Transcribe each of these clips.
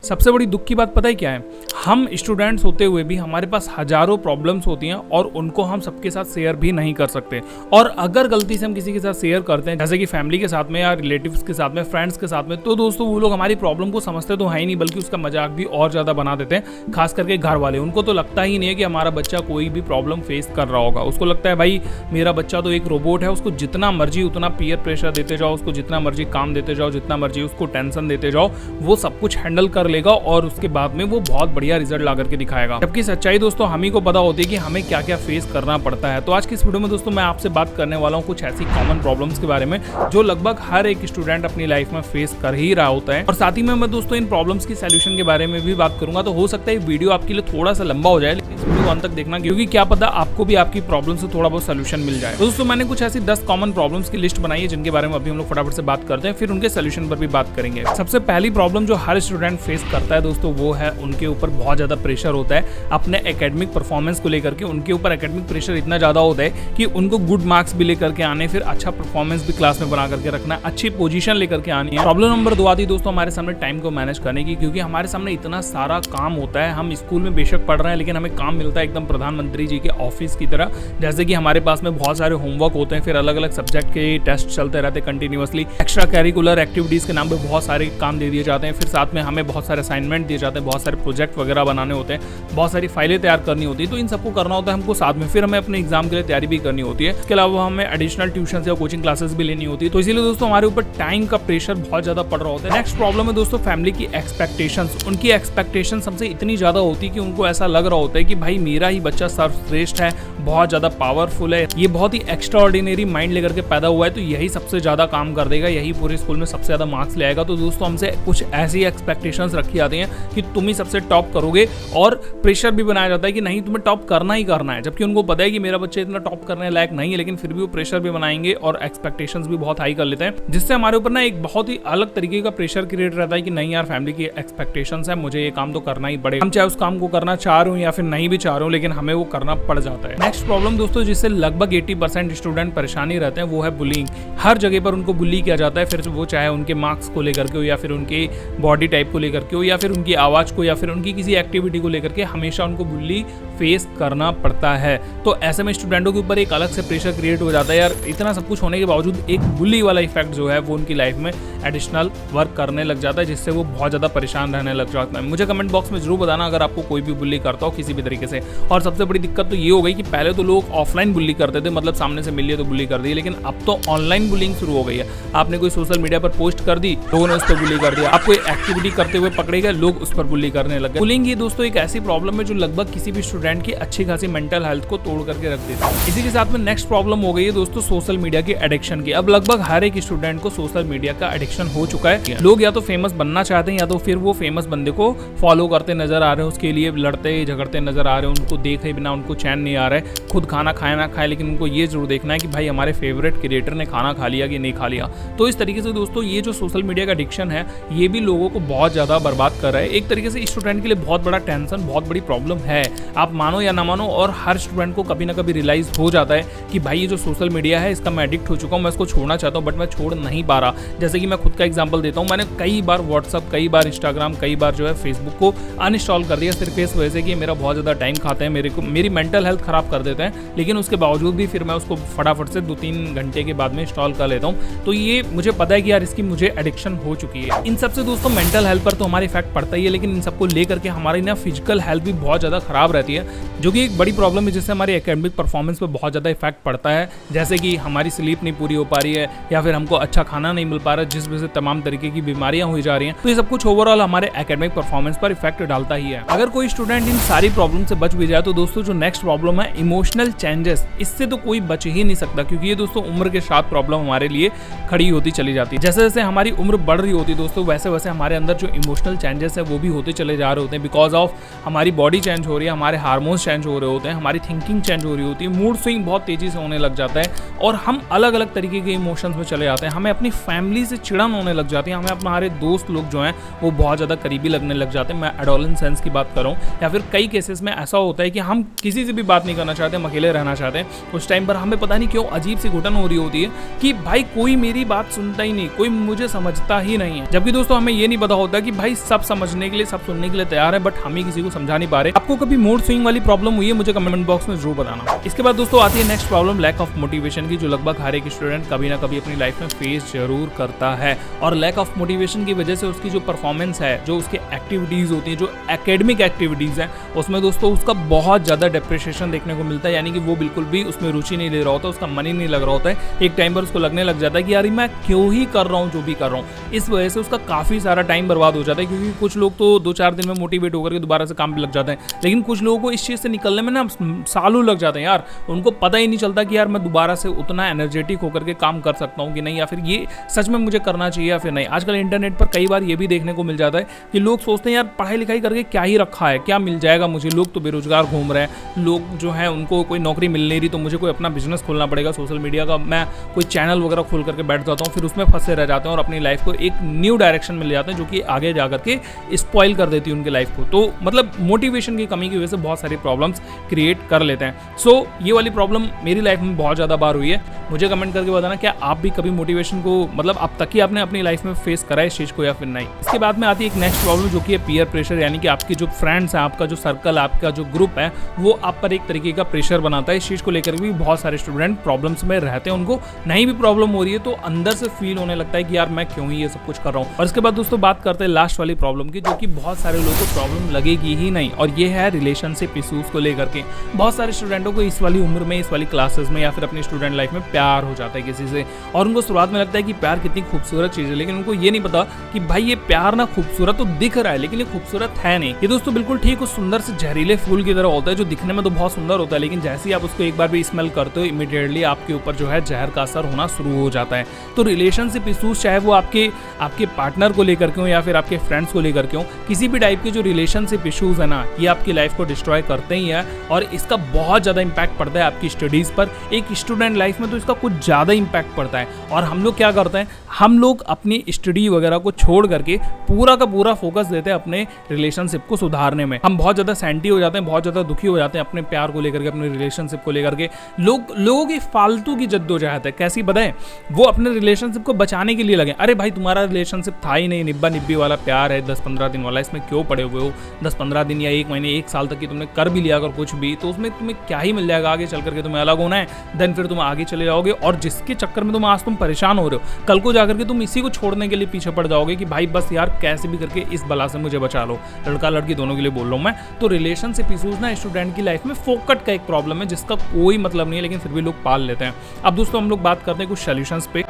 सबसे बड़ी दुख की बात पता है क्या है, हम स्टूडेंट्स होते हुए भी हमारे पास हजारों प्रॉब्लम्स होती हैं और उनको हम सबके साथ शेयर भी नहीं कर सकते। और अगर गलती से हम किसी के साथ शेयर करते हैं, जैसे कि फैमिली के साथ में या रिलेटिव्स के साथ में, फ्रेंड्स के साथ में, तो दोस्तों वो लोग हमारी प्रॉब्लम को समझते तो है ही नहीं, बल्कि उसका मजाक भी और ज्यादा बना देते हैं। खास करके घर वाले, उनको तो लगता ही नहीं है कि हमारा बच्चा कोई भी प्रॉब्लम फेस कर रहा होगा। उसको लगता है भाई मेरा बच्चा तो एक रोबोट है, उसको जितना मर्जी उतना पीयर प्रेशर देते जाओ, उसको जितना मर्जी काम देते जाओ, जितना मर्जी उसको टेंशन देते जाओ, वो सब कुछ हैंडल कर लेगा और उसके बाद में वो बहुत बढ़िया रिजल्ट ला करके दिखाएगा। जबकि सच्चाई दोस्तों हम ही को पता होती है कि हमें क्या क्या फेस करना पड़ता है। तो आज की इस वीडियो में दोस्तों मैं आपसे बात करने वाला हूँ कुछ ऐसी कॉमन प्रॉब्लम्स के बारे में जो लगभग हर एक स्टूडेंट अपनी लाइफ में फेस कर ही रहा होता है। और साथ ही में मैं दोस्तों इन प्रॉब्लम्स की सॉल्यूशन के बारे में भी बात करूंगा। तो हो सकता है वीडियो आपके लिए थोड़ा सा लंबा हो जाए, लेकिन इस वीडियो को अंत तक देखना, क्योंकि क्या पता आपको भी आपकी प्रॉब्लम से थोड़ा बहुत सॉल्यूशन मिल जाए। दोस्तों मैंने कुछ ऐसी 10 कॉमन प्रॉब्लम्स की लिस्ट बनाई है जिनके बारे में अभी हम लोग फटाफट से बात करते हैं, फिर उनके सॉल्यूशन पर भी बात करेंगे। सबसे पहली प्रॉब्लम जो हर स्टूडेंट फेस करता है दोस्तों, वो है उनके ऊपर बहुत ज्यादा प्रेशर होता है अपने एकेडमिक परफॉर्मेंस को लेकर के। उनके ऊपर एकेडमिक प्रेशर इतना ज्यादा होता है कि उनको गुड मार्क्स भी लेकर के आने, फिर अच्छा परफॉर्मेंस भी क्लास में बना करके रखना है, अच्छी पोजीशन लेकर के आनी है। प्रॉब्लम नंबर 2 आती है दोस्तों हमारे सामने टाइम को मैनेज करने की, क्योंकि हमारे सामने इतना सारा काम होता है। हम स्कूल में बेशक पढ़ रहे हैं, लेकिन हमें काम मिलता है एकदम प्रधानमंत्री जी के ऑफिस की तरह। जैसे कि हमारे पास में बहुत सारे होमवर्क होते हैं, फिर अलग अलग सब्जेक्ट के टेस्ट चलते रहते हैं कंटिन्यूअसली, एक्स्ट्रा कैरिकुलर एक्टिविटीज के नाम पे बहुत सारे काम दे दिए जाते हैं, फिर साथ में हमें बहुत सारे असाइनमेंट दिए जाते हैं, बहुत सारे प्रोजेक्ट वगैरह बनाने होते हैं, बहुत सारी फाइलें तैयार करनी होती है। तो इन सबको करना होता है हमको साथ में, फिर हमें अपने एग्जाम के लिए तैयारी भी करनी होती है। इसके अलावा हमें एडिशनल ट्यूशन या कोचिंग क्लासेस भी लेनी होती है। तो इसीलिए दोस्तों हमारे ऊपर टाइम का प्रेशर बहुत ज्यादा पड़ रहा होता है। नेक्स्ट प्रॉब्लम है दोस्तों फैमिली की एक्सपेक्टेशंस। उनकी एक्सपेक्टेशंस हमसे इतनी ज्यादा होती है कि उनको ऐसा लग रहा होता है कि भाई मेरा ही बच्चा सर्वश्रेष्ठ है, बहुत ज्यादा पावरफुल है, ये बहुत ही एक्स्ट्रा ऑर्डिनरी माइंड लेकर के पैदा हुआ है, तो यही सबसे ज्यादा काम कर देगा, यही पूरे स्कूल में सबसे ज्यादा मार्क्स ले आएगा। तो दोस्तों हमसे कुछ ऐसी एक्सपेक्टेशंस रखी जाती हैं कि तुम ही सबसे टॉप करोगे, और प्रेशर भी बनाया जाता है कि नहीं तुम्हें टॉप करना ही करना है। जबकि उनको पता है कि मेरा बच्चा इतना टॉप करने लायक नहीं है, लेकिन फिर भी वो प्रेशर भी बनाएंगे और एक्सपेक्टेशंस भी बहुत हाई कर लेते हैं, जिससे हमारे ऊपर ना एक बहुत ही अलग तरीके का प्रेशर क्रिएट रहता है कि नहीं यार फैमिली की एक्सपेक्टेशंस है, मुझे ये काम तो करना ही पड़ेगा। हम चाहे उस काम को करना चाह रहे हो या फिर नहीं भी चाह रहे हो, लेकिन हमें वो करना पड़ जाता है। नेक्स्ट प्रॉब्लम दोस्तों जिससे लगभग 80% स्टूडेंट परेशानी रहते हैं, वो है बुलिंग। हर जगह पर उनको बुली किया जाता है, फिर वो चाहे उनके मार्क्स को लेकर के हो, या फिर उनके बॉडी टाइप को लेकर के हो, या फिर उनकी आवाज को, या फिर उनकी किसी एक्टिविटी को लेकर के हमेशा उनको बुली फेस करना पड़ता है। तो ऐसे में स्टूडेंटों के ऊपर एक अलग से प्रेशर क्रिएट हो जाता है यार, इतना सब कुछ होने के बावजूद एक बुली वाला इफेक्ट जो है वो उनकी लाइफ में एडिशनल वर्क करने लग जाता है, जिससे वो बहुत ज्यादा परेशान रहने लग जाता है। मुझे कमेंट बॉक्स में जरूर बताना अगर आपको कोई भी बुली करता हो किसी भी तरीके से। और सबसे बड़ी दिक्कत तो ये हो गई कि पहले तो लोग ऑफलाइन बुली करते थे, मतलब सामने से मिलिए तो बुली कर दी, लेकिन अब तो ऑनलाइन बुलिंग शुरू हो गई है। आपने कोई सोशल मीडिया पर पोस्ट कर दी, लोगों ने उस पर बुली कर दिया। आप कोई एक्टिविटी करते हुए पकड़े गए, लोग उस पर बुली करने लगे। बुलिंग ये दोस्तों एक ऐसी प्रॉब्लम है जो लगभग किसी भी स्टूडेंट की अच्छी खासी मेंटल हेल्थ को तोड़ करके रख देता है। इसी के साथ में नेक्स्ट प्रॉब्लम हो गई है दोस्तों सोशल मीडिया की एडिक्शन की। अब लगभग हर एक स्टूडेंट को सोशल मीडिया का एडिक्शन हो चुका है। लोग या तो फेमस बनना चाहते हैं, या तो फिर वो फेमस बंदे को फॉलो करते नजर आ रहे हैं, उसके लिए लड़ते झगड़ते नजर आ रहे हैं, उनको देखे बिना उनको चैन नहीं आ रहा है। खुद खाना खाए ना खाए, लेकिन उनको ये जरूर देखना है कि भाई हमारे फेवरेट क्रिएटर ने खाना खा लिया कि नहीं खा लिया। तो इस तरीके से दोस्तों ये जो सोशल मीडिया का एडिक्शन है, ये भी लोगों को बहुत ज्यादा बर्बाद कर रहा है। एक तरीके से स्टूडेंट के लिए बहुत बड़ा टेंशन, बहुत बड़ी प्रॉब्लम है, आप मानो या ना मानो। और हर स्टूडेंट को कभी ना कभी रियलाइज हो जाता है कि भाई ये जो सोशल मीडिया है इसका मैं एडिक्ट हो चुका हूँ, मैं इसको छोड़ना चाहता हूँ, बट मैं छोड़ नहीं पा रहा। जैसे कि मैं खुद का एग्जांपल देता हूँ, मैंने कई बार व्हाट्सअप, कई बार इंस्टाग्राम, कई बार जो है फेसबुक को अनइंस्टॉल कर दिया, सिर्फ इस वजह से कि मेरा बहुत ज्यादा टाइम खाते हैं, मेरी मेंटल हेल्थ खराब कर देते हैं। लेकिन उसके बावजूद भी फिर मैं उसको फटाफट से 2-3 घंटे के बाद में इंस्टॉल कर लेता हूँ। तो ये मुझे पता है कि यार इसकी मुझे एडिक्शन हो चुकी है। इन सबसे दोस्तों मेंटल हेल्थ पर तो हमारा इफेक्ट पड़ता ही है, लेकिन इन सबको लेकर के हमारी ना फिजिकल हेल्थ भी बहुत ज्यादा खराब रहती है, जो कि एक बड़ी प्रॉब्लम है, जिससे हमारी एकेडमिक परफॉर्मेंस पे बहुत ज्यादा इफेक्ट पड़ता है। जैसे कि हमारी स्लीप नहीं पूरी हो पा रही है, या फिर हमको अच्छा खाना नहीं मिल पा रहा है, जिस वजह से तमाम तरीके की बीमारियां हो जा रही हैं। तो ये सब कुछ ओवरऑल हमारे एकेडमिक परफॉर्मेंस पर इफेक्ट डालता ही है। अगर कोई स्टूडेंट इन सारी प्रॉब्लम से बच भी जाए, तो दोस्तों जो नेक्स्ट प्रॉब्लम है इमोशनल चेंजेस, इससे तो कोई बच ही नहीं सकता, क्योंकि ये दोस्तों उम्र के साथ प्रॉब्लम हमारे लिए खड़ी होती चली जाती है। जैसे जैसे हमारी उम्र बढ़ रही होती है दोस्तों, वैसे वैसे हमारे अंदर जो इमोशनल चेंजेस है वो भी होते चले जा रहे होते हैं। बिकॉज ऑफ हमारी बॉडी चेंज हो रही है, हमारे हार्मोन्स चेंज हो रहे होते हैं, हमारी थिंकिंग चेंज हो रही होती है, मूड स्विंग बहुत तेजी से होने लग जाता है, और हम अलग अलग तरीके के इमोशंस में चले जाते हैं। हमें अपनी फैमिली से चिड़न होने लग जाती है, हमें हमारे दोस्त लोग जो हैं वो बहुत ज़्यादा करीबी लगने लग जाते हैं। मैं एडोलेसेंस की बात कर रहा हूँ, या फिर कई केसेस में ऐसा होता है कि हम किसी से भी बात नहीं करना चाहते, हम अकेले रहना चाहते हैं। उस टाइम पर हमें पता नहीं क्यों अजीब सी घुटन हो रही होती है कि भाई कोई मेरी बात सुनता ही नहीं, कोई मुझे समझता ही नहीं है। जबकि दोस्तों हमें ये नहीं पता होता कि भाई सब समझने के लिए, सब सुनने के लिए तैयार है, बट हम ही किसी को समझा नहीं पा रहे। आपको कभी मूड स्विंग वाली प्रॉब्लम हुई है? मुझे कमेंट बॉक्स में जरूर बताना। इसके बाद दोस्तों आती है next problem, lack of motivation की, जो लगभग हर एक स्टूडेंट कभी ना कभी अपनी लाइफ में फेस जरूर करता है। और लैक ऑफ मोटिवेशन की वजह से उसकी जो परफॉर्मेंस है, जो उसकी एक्टिविटीज होती है, जो एकेडमिक एक्टिविटीज है, उसमें दोस्तों उसका बहुत ज्यादा डिप्रेशिएशन देखने को मिलता है। यानी कि वो बिल्कुल भी उसमें रुचि नहीं ले रहा होता, उसका मन ही नहीं लग रहा होता है। एक टाइम पर उसको लगने लग जाता है कि यार मैं क्यों ही कर रहा हूँ जो भी कर रहा हूँ। इस वजह से उसका काफी सारा टाइम बर्बाद हो जाता है, क्योंकि कुछ लोग तो 2-4 दिन में मोटिवेट होकर के दोबारा से काम पे लग जाते हैं, लेकिन कुछ लोगों को इस चीज से निकलने में ना सालों लग जाते हैं यार। उनको पता ही नहीं चलता कि यार मैं दोबारा से उतना एनर्जेटिक होकर के काम कर सकता हूँ कि नहीं, या फिर ये सच में मुझे करना चाहिए या फिर नहीं। आजकल इंटरनेट पर कई बार ये भी देखने को मिल जाता है कि लोग सोचते हैं यार पढ़ाई लिखाई करके क्या ही रखा है, क्या मिल जाएगा मुझे, लोग तो बेरोजगार घूम रहे हैं, लोग जो है उनको कोई नौकरी मिल नहीं रही, तो मुझे कोई अपना बिजनेस खोलना पड़ेगा, सोशल मीडिया का मैं कोई चैनल वगैरह खोल करके बैठ जाता हूँ, फिर उसमें फंसे रह जाते हैं और अपनी लाइफ को एक न्यू डायरेक्शन मिल जाते हैं, जो कि आगे जाकर के स्पॉइल कर देती है उनकी लाइफ को। तो मतलब मोटिवेशन की कमी की वजह से बहुत सारी प्रॉब्लम्स क्रिएट कर लेते हैं। सो ये वाली प्रॉब्लम मेरी लाइफ में बहुत ज़्यादा बार हुई है। मुझे कमेंट करके बताना क्या आप भी कभी मोटिवेशन को, मतलब अब तक ही आपने अपनी लाइफ में फेस करा है इस चीज़ को या फिर नहीं। इसके बाद में आती है एक नेक्स्ट प्रॉब्लम, जो कि है पीयर प्रेशर। यानी कि आपके जो फ्रेंड्स हैं, आपका जो सर्कल, आपका जो ग्रुप है, वो आप पर एक तरीके का प्रेशर बनाता है। इस चीज़ को लेकर भी बहुत सारे स्टूडेंट प्रॉब्लम्स में रहते हैं। उनको नहीं भी प्रॉब्लम हो रही है तो अंदर से फील होने लगता है कि यार मैं क्यों ही ये सब कुछ कर रहा हूँ। और इसके बाद दोस्तों बात करते हैं लास्ट वाली प्रॉब्लम की, जो कि बहुत सारे लोगों को प्रॉब्लम लगेगी ही नहीं, और ये है रिलेशनशिप इश्यूज को लेकर के। बहुत सारे स्टूडेंटों को इस वाली उम्र में, इस वाली क्लासेस में या फिर अपनी स्टूडेंट लाइफ में प्यार हो जाता है किसी से, और उनको शुरुआत में लगता है कि प्यार कितनी खूबसूरत चीज़ है, लेकिन उनको ये नहीं पता कि भाई ये प्यार ना खूबसूरत तो दिख रहा है, लेकिन ये खूबसूरत है नहीं। ये दोस्तों बिल्कुल ठीक उस सुंदर से जहरीले फूल की तरह होता है, जो दिखने में तो बहुत सुंदर होता है, लेकिन जैसे ही आप उसको एक बार भी स्मेल करते हो, इमीडिएटली आपके ऊपर जो है जहर का असर होना शुरू हो जाता है। तो रिलेशनशिप इश्यूज, चाहे वो आपके पार्टनर को लेकर के हो या फिर आपके फ्रेंड्स को लेकर के हो, किसी भी टाइप के जो रिलेशनशिप इश्यूज है ना, ये आपकी लाइफ को डिस्ट्रॉय करते ही है, और इसका बहुत ज़्यादा इंपैक्ट पड़ता है आपकी स्टडीज़ पर। एक स्टूडेंट लाइफ में तो इसका कुछ ज़्यादा इंपैक्ट पड़ता है। और हम लोग क्या करते हैं, हम लोग अपनी स्टडी वगैरह को छोड़ करके पूरा का पूरा फोकस देते हैं अपने रिलेशनशिप को सुधारने में। हम बहुत ज़्यादा सैंटी हो जाते हैं, बहुत ज़्यादा दुखी हो जाते हैं अपने प्यार को लेकर के, अपने रिलेशनशिप को लेकर के। लोगों की फालतू की जद्दोजहद है, कैसी बताएं, वो अपने रिलेशनशिप को बचाने के लिए लगे। अरे भाई तुम्हारा रिलेशनशिप था ही नहीं, निब्बा निब्बी वाला प्यार है, 10-15 दिन वाला, इसमें क्यों पड़े हुए हो? 10-15 दिन या 1 महीने, 1 साल तक की तुमने कर भी लिया अगर कुछ भी, तो उसमें तुम्हें क्या ही मिल जाएगा? आगे चल करके तुम्हें अलग होना है, देन फिर तुम आगे चले जाओगे, और जिसके चक्कर में आज तुम परेशान हो रहे हो, कल को जाकर के तुम इसी को छोड़ने के लिए पीछे पड़ जाओगे कि भाई बस यार कैसे भी करके इस बला से मुझे बचा लो। लड़का लड़की दोनों के लिए बोल रहा हूँ मैं। तो रिलेशनशिप इश्यूज ना स्टूडेंट की लाइफ में फोकट का एक प्रॉब्लम है, जिसका कोई मतलब नहीं है, लेकिन फिर भी लोग पाल लेते हैं। अब दोस्तों हम लोग बात करते हैं कुछ सॉल्यूशंस पे।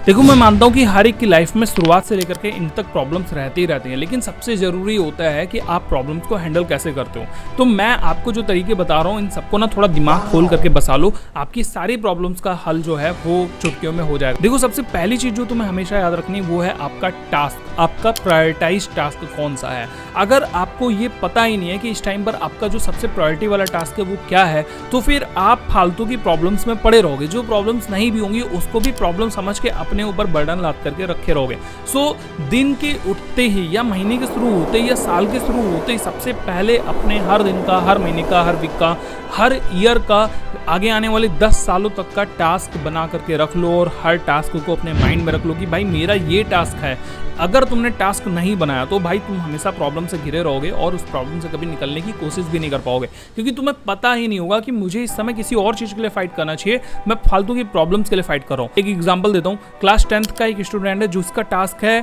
देखो मैं मानता हूँ कि हर एक की लाइफ में शुरुआत से लेकर के इन तक प्रॉब्लम्स रहती ही रहती हैं, लेकिन सबसे ज़रूरी होता है कि आप प्रॉब्लम्स को हैंडल कैसे करते हो। तो मैं आपको जो तरीके बता रहा हूँ, इन सबको ना थोड़ा दिमाग खोल करके बसा लो, आपकी सारी प्रॉब्लम्स का हल जो है वो चुटकियों में हो जाएगा। देखो सबसे पहली चीज़ जो तुम्हें हमेशा याद रखनी वो है आपका टास्क, आपका प्रायोरिटाइज टास्क कौन सा है। अगर आपको ये पता ही नहीं है कि इस टाइम पर आपका जो सबसे प्रायोरिटी वाला टास्क है वो क्या है, तो फिर आप फालतू की प्रॉब्लम्स में पड़े रहोगे। जो प्रॉब्लम्स नहीं भी होंगी उसको भी प्रॉब्लम समझ के अपने ऊपर बर्डन लाद करके रखे रहोगे। सो दिन के उठते ही या महीने के शुरू होते ही या साल के शुरू होते ही सबसे पहले अपने हर दिन का, हर महीने का, हर वीक का, हर ईयर का, आगे आने वाले 10 सालों तक का टास्क बना करके रख लो, और हर टास्क को अपने माइंड में रख लो कि भाई मेरा ये टास्क है। अगर तुमने टास्क नहीं बनाया तो भाई तुम हमेशा प्रॉब्लम से घिरे रहोगे और उस प्रॉब्लम से कभी निकलने की कोशिश भी नहीं कर पाओगे, क्योंकि तुम्हें पता ही नहीं होगा कि मुझे इस समय किसी और चीज़ के लिए फाइट करना चाहिए, मैं फालतू की प्रॉब्लम्स के लिए फाइट कर रहा हूँ। एक एग्जांपल देता हूँ, क्लास 10th का एक स्टूडेंट है जिसका टास्क है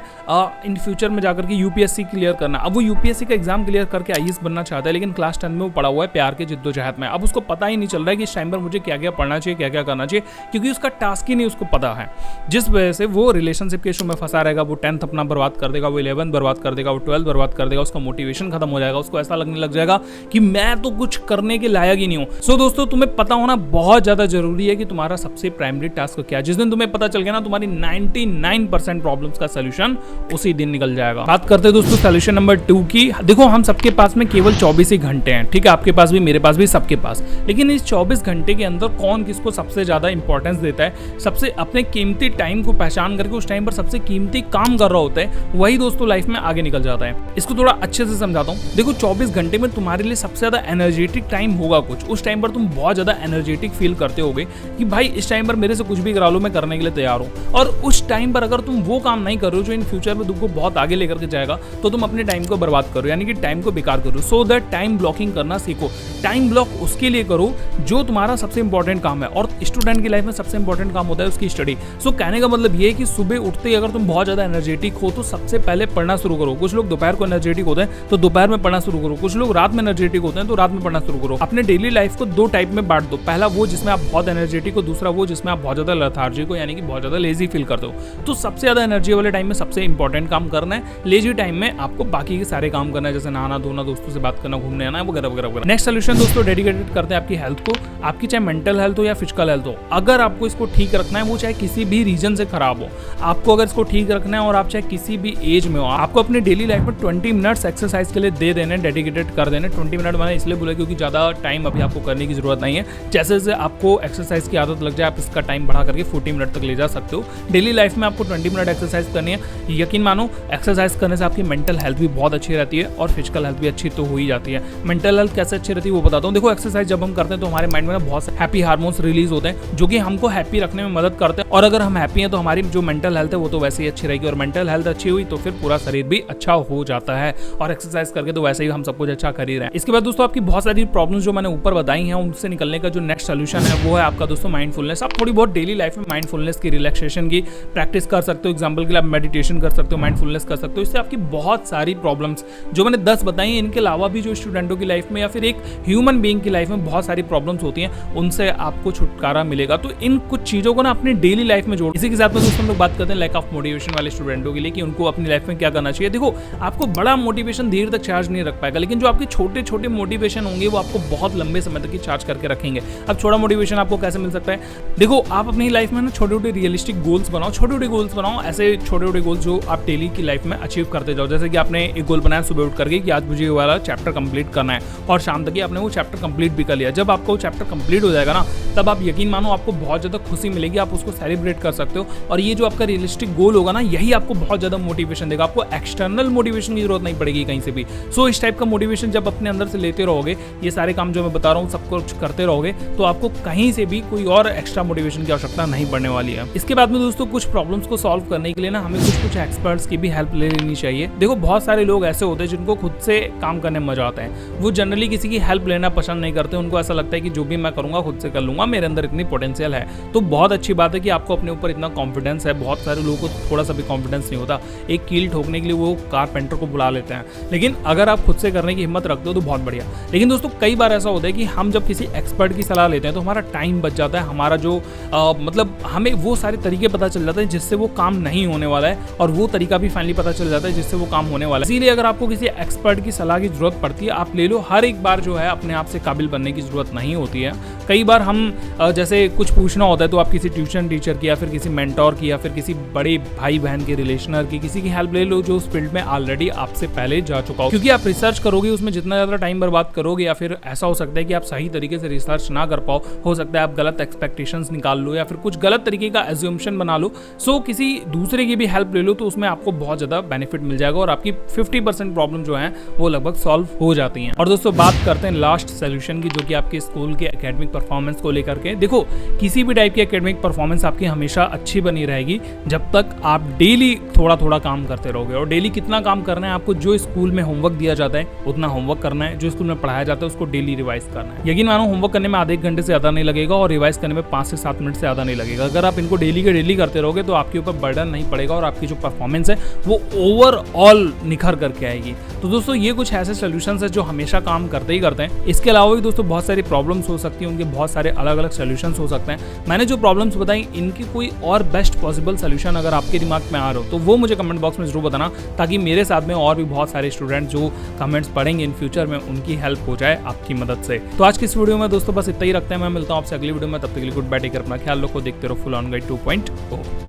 इन फ्यूचर में जाकर के यूपीएससी क्लियर करना। अब वो यूपीएससी का एग्जाम क्लियर करके आईएएस बनना चाहता है, लेकिन क्लास 10 में वो पड़ा हुआ है प्यार के जिद्दोजहद में। अब उसको पता ही नहीं चल रहा है कि इस टाइम पर मुझे क्या क्या पढ़ना चाहिए, क्या क्या करना चाहिए, क्योंकि उसका टास्क ही नहीं उसको पता है, जिस वजह से वो रिलेशनशिप के इशू में फंसा रहेगा। वो 10th अपना बर्बाद कर देगा, 11th बर्बाद कर देगा, वो 12th बर्बाद कर देगा, उसका मोटिवेशन खत्म हो जाएगा, उसको ऐसा लगने लग जाएगा कि मैं तो कुछ करने के लायक ही नहीं हूं। सो दोस्तों तुम्हें पता होना बहुत ज्यादा जरूरी है कि तुम्हारा सबसे प्राइमरी टास्क क्या है। जिस दिन तुम्हें पता चल गया ना, तुम्हारी 99% प्रॉब्लम्स का सोल्यूशन उसी दिन निकल जाएगा। बात करते हैं दोस्तों सोल्यूशन नंबर 2 की। देखो हम सबके पास में केवल 24 ही घंटे हैं, ठीक है, आपके पास भी, मेरे पास भी, सबके पास। लेकिन इस 24 घंटे के अंदर कौन किसको सबसे ज्यादा इंपॉर्टेंस देता है, सबसे अपने कीमती टाइम को पहचान करके उस टाइम पर सबसे कीमती काम कर रहा होता है, वही दोस्तों लाइफ में आगे निकल जाता है। इसको थोड़ा अच्छे से समझाता हूँ। देखो 24 घंटे में तुम्हारे लिए सबसे ज्यादा एनर्जेटिक टाइम होगा कुछ, उस टाइम पर तुम बहुत ज्यादा एनर्जेटिक फील करते होगे कि भाई इस टाइम पर मेरे से कुछ भी करा लो, मैं करने के लिए तैयार हूँ। और उस टाइम पर अगर तुम वो काम नहीं कर रहे हो जो इन फ्यूचर में तुमको बहुत आगे लेकर के जाएगा, तो तुम अपने टाइम को बर्बाद करो, यानी कि टाइम को बेकार करो। सो दैट टाइम ब्लॉकिंग करना सीखो। टाइम ब्लॉक उसके लिए करो जो तुम्हारा सबसे इंपॉर्टेंट काम है, और स्टूडेंट की लाइफ में सबसे इंपॉर्टेंट काम होता है उसकी स्टडी। सो कहने का मतलब ये है कि सुबह उठते ही अगर तुम बहुत ज्यादा एनर्जेटिक हो तो सबसे पहले पढ़ना शुरू करो। कुछ लोग दोपहर को एनर्जेटिक होते हैं तो दोपहर में पढ़ना शुरू करो, कुछ लोग रात में एनर्जेटिक होते हैं तो रात में पढ़ना शुरू करो। अपने डेली लाइफ को 2 टाइप में बांट दो, पहला वो जिसमें आप बहुत एनर्जेटिक हो, दूसरा वो जिसमें आप बहुत ज्यादा लेथार्जिक हो, यानी कि बहुत ज्यादा लेजी फील करते हो। तो सबसे ज्यादा एनर्जी वाले टाइम में सबसे इंपॉर्टेंट काम करना है, लेजी टाइम में आपको बाकी के सारे काम करना है, जैसे नहाना धोना, दोस्तों से बात करना, घूमने आना वगैरह वगैरह। नेक्स्ट सोल्यूशन दोस्तों डेडिकेटेड करते हैं आपकी हेल्थ को, आपकी चाहे मेंटल हेल्थ हो या फिजिकल हेल्थ हो। अगर आपको इसको ठीक रखना है, वो चाहे किसी भी रीजन से खराब हो, आपको अगर इसको ठीक रखना है और आप चाहे किसी भी एज में हो, आपको अपनी डेली लाइफ में 20 मिनट्स एक्सरसाइज के लिए दे देने, डेडिकेटेड कर देने। 20 मिनट मैंने इसलिए बोला क्योंकि ज्यादा टाइम अभी आपको करने की जरूरत नहीं है। जैसे जैसे आपको एक्सरसाइज की आदत लग जाए, आप इसका टाइम बढ़ा करके 40 मिनट तक ले जा सकते हो। डेली लाइफ में आपको 20 मिनट एक्सरसाइज करनी है। यकीन मानो एक्सरसाइज करने से आपकी मेंटल हेल्थ भी बहुत अच्छी रहती है और फिजिकल हेल्थ भी अच्छी तो हो ही जाती है। मेंटल हेल्थ कैसे अच्छी रहती है वो बताता हूँ। देखो एक्सरसाइज जब हम करते हैं तो हमारे माइंड में बहुत से हैप्पी हार्मोन्स रिलीज होते हैं जो कि हमको हैप्पी रखने में मदद करते हैं, और अगर हम हैप्पी हैं तो हमारी जो मेंटल हेल्थ है वो तो वैसे ही अच्छी रहेगी, और मेंटल हेल्थ अच्छी हुई तो फिर पूरा शरीर भी अच्छा हो जाता है। और एक्सरसाइज करके तो वैसे ही हम सब कुछ अच्छा कर ही रहे हैं। इसके बाद दोस्तों आपकी बहुत सारी प्रॉब्लम्स जो मैंने ऊपर बताई हैं उनसे निकलने का जो नेक्स्ट सोल्यूशन है वो है आपका दोस्तों माइंडफुलनेस। आप थोड़ी बहुत डेली लाइफ में माइंडफुलनेस की, रिलैक्सेशन की प्रैक्टिस कर सकते हो। एग्जांपल के लिए आप मेडिटेशन कर सकते हो, माइंडफुलनेस कर सकते हो। इससे आपकी बहुत सारी प्रॉब्लम्स जो मैंने 10 बताई, इनके अलावा भी जो स्टूडेंटों की लाइफ में या फिर एक ह्यूमन बीइंग की लाइफ में बहुत सारी प्रॉब्लम्स होती हैं, उनसे आपको छुटकारा मिलेगा। तो इन कुछ चीजों को ना अपनी डेली लाइफ में जोड़। इसी के साथ में दोस्तों हम लोग बात करते हैं लैक ऑफ मोटिवेशन वाले स्टूडेंटों के लिए कि उनको अपनी लाइफ में क्या करना चाहिए। देखो आपको बड़ा मोटिवेशन देर तक चार्ज नहीं रख पाएगा, लेकिन जो आपके छोटे छोटे मोटिवेशन होंगे वो आपको बहुत लंबे समय तक चार्ज करके रखेंगे। अब छोटा मोटिवेशन आपको कैसे मिल सकता है? देखो आप अपनी लाइफ में ना छोटे छोटे रियलिस्टिक गोल्स बनाओ, छोटे छोटे गोल्स बनाओ, ऐसे छोटे छोटे गोल्स जो आप डेली की लाइफ में अचीव करते जाओ। जैसे कि आपने एक गोल बनाया सुबह उठ करके कि आज मुझे ये वाला चैप्टर कंप्लीट करना है, और शाम तक ही आपने वो चैप्टर कंप्लीट भी कर लिया। जब आपको वो चैप्टर कंप्लीट हो जाएगा ना, तब आप यकीन मानो आपको बहुत ज्यादा खुशी मिलेगी, आप उसको सेलिब्रेट कर सकते हो। और ये जो आपका रियलिस्टिक गोल होगा ना, यही आपको बहुत ज्यादा मोटिवेशन देगा। आपको एक्सटर्नल मोटिवेशन की जरूरत नहीं पड़ेगी कहीं से भी। सो इस टाइप का मोटिवेशन जब अपने अंदर से लेते रहोगे, ये सारे काम जो मैं बता रहा हूँ सब कुछ करते रहोगे, तो आपको कहीं से भी कोई और एक्स्ट्रा मोटिवेशन की आवश्यकता नहीं पड़ने वाली है। इसके बाद में दोस्तों कुछ प्रॉब्लम्स को सॉल्व करने के लिए ना हमें कुछ एक्सपर्ट्स की भी हेल्प ले लेनी चाहिए। देखो बहुत सारे लोग ऐसे होते हैं जिनको खुद से काम करने में मजा आता है, वो जनरली किसी की हेल्प लेना पसंद नहीं करते। उनको ऐसा लगता है कि जो भी मैं करूंगा खुद से कर लूंगा, मेरे अंदर इतनी पोटेंशियल है। तो बहुत अच्छी बात है कि आपको अपने ऊपर इतना कॉन्फिडेंस है। बहुत सारे लोगों को थोड़ा सा भी कॉन्फिडेंस नहीं होता, एक कील ठोकने के लिए वो कारपेंटर को बुला लेते हैं। लेकिन अगर आप खुद से करने की हिम्मत रखते हो तो बहुत बढ़िया। लेकिन दोस्तों कई बार ऐसा होता है कि हम जब किसी एक्सपर्ट की सलाह लेते हैं तो हमारा टाइम बच जाता है, हमारा जो मतलब हमें वो सारे तरीके पता चल जाते हैं जिससे वो काम नहीं होने वाला है, और वो तरीका भी फाइनली पता चल जाता है जिससे वो काम होने वाला है। इसीलिए अगर आपको किसी एक्सपर्ट की सलाह की जरूरत पड़ती है, आप ले लो। हर एक बार जो है अपने आप से काबिल बनने की जरूरत नहीं होती है। कई बार हम जैसे कुछ पूछना होता है तो आप किसी ट्यूशन टीचर की या फिर किसी मेंटोर की या फिर किसी बड़े भाई बहन के रिलेशनर की, किसी की हेल्प ले लो जो उस फील्ड में ऑलरेडी आपसे पहले जा चुका हो। क्योंकि आप रिसर्च करोगे उसमें जितना ज्यादा टाइम बर्बाद करोगे, या फिर ऐसा हो सकता है कि आप सही तरीके से रिसर्च ना कर पाओ, हो सकता है आप गलत एक्सपेक्टेशंस निकाल लो या फिर कुछ गलत तरीके का एज्यूम्पशन बना लो। सो किसी दूसरे की भी हेल्प ले लो तो उसमें आपको बहुत ज्यादा बेनिफिट मिल जाएगा और आपकी 50% प्रॉब्लम जो है वो लगभग सॉल्व हो जाती हैं। और दोस्तों बात करते हैं लास्ट सोल्यूशन की, जो कि आपके स्कूल के एकेडमिक परफॉर्मेंस को लेकर के। देखो किसी भी टाइप की एकेडमिक परफॉर्मेंस आपकी हमेशा अच्छी बनी रहेगी जब तक आप डेली थोड़ा थोड़ा काम करते रहोगे। और डेली कितना काम करना है आपको? जो स्कूल में होमवर्क दिया जाता है उतना होमवर्क करना है, जो स्कूल में पढ़ाया जाता है उसको डेली रिवाइज करना है। यकीन मानो होमवर्क करने में आधे एक घंटे से ज्यादा नहीं लगेगा और रिवाइज करने में 5 से 7 मिनट से ज्यादा नहीं लगेगा। अगर आप इनको डेली के डेली करते रहोगे तो आपके ऊपर बर्डन नहीं पड़ेगा और आपकी जो परफॉर्मेंस है वो ओवरऑल निखर करके आएगी। तो दोस्तों ये कुछ ऐसे सोल्यूशंस है जो हमेशा काम करते ही करते हैं। इसके अलावा भी दोस्तों बहुत सारी प्रॉब्लम्स हो सकती हैं, उनके बहुत सारे अलग अलग सोल्यूशंस हो सकते हैं। मैंने जो प्रॉब्लम्स बताई इनकी कोई और बेस्ट पॉसिबल सोल्यूशन अगर आपके दिमाग में आ रहा हो तो वो मुझे कमेंट बॉक्स में जरूर बताना, ताकि मेरे साथ में और भी बहुत सारे स्टूडेंट जो कमेंट्स पढ़ेंगे इन फ्यूचर में उनकी हेल्प हो जाए आपकी मदद से। तो आज की इस वीडियो में दोस्तों बस इतना ही रखते हैं। मैं मिलता हूं आपसे अगली वीडियो में, तब तक के लिए गुड बाय, टेक केयर, अपना ख्याल रखो, देखते रहो फुल ऑन गाइड 2.0।